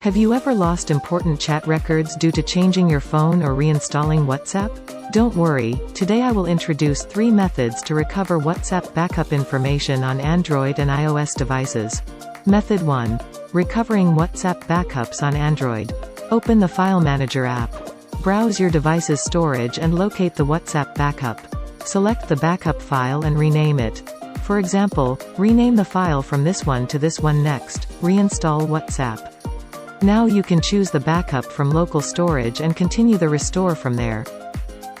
Have you ever lost important chat records due to changing your phone or reinstalling WhatsApp? Don't worry, today I will introduce 3 methods to recover WhatsApp backup information on Android and iOS devices. Method 1. Recovering WhatsApp backups on Android. Open the File Manager app. Browse your device's storage and locate the WhatsApp backup. Select the backup file and rename it. For example, rename the file from this one to this one next. Reinstall WhatsApp. Now you can choose the backup from local storage and continue the restore from there.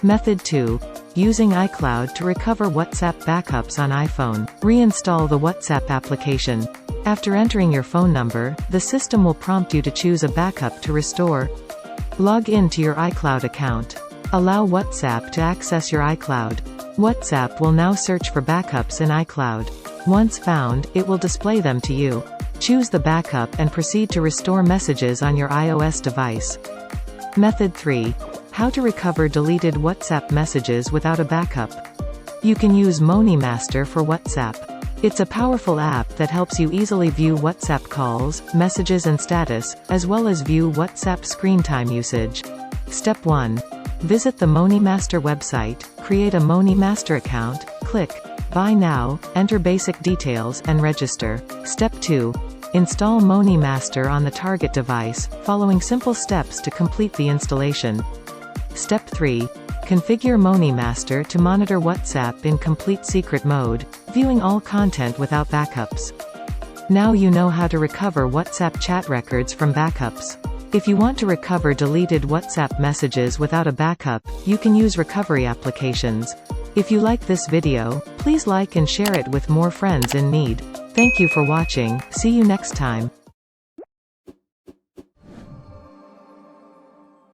Method 2. Using iCloud to recover WhatsApp backups on iPhone. Reinstall the WhatsApp application. After entering your phone number, the system will prompt you to choose a backup to restore. Log in to your iCloud account. Allow WhatsApp to access your iCloud. WhatsApp will now search for backups in iCloud. Once found, it will display them to you. Choose the backup and proceed to restore messages on your iOS device. Method 3. How to recover deleted WhatsApp messages without a backup. You can use MoniMaster for WhatsApp. It's a powerful app that helps you easily view WhatsApp calls, messages and status, as well as view WhatsApp screen time usage. Step 1. Visit the MoniMaster website, create a MoniMaster account, click Buy Now, enter basic details, and register. Step 2. Install MoniMaster on the target device, following simple steps to complete the installation. Step 3. Configure MoniMaster to monitor WhatsApp in complete secret mode, viewing all content without backups. Now you know how to recover WhatsApp chat records from backups. If you want to recover deleted WhatsApp messages without a backup, you can use recovery applications. If you like this video, please like and share it with more friends in need. Thank you for watching, see you next time.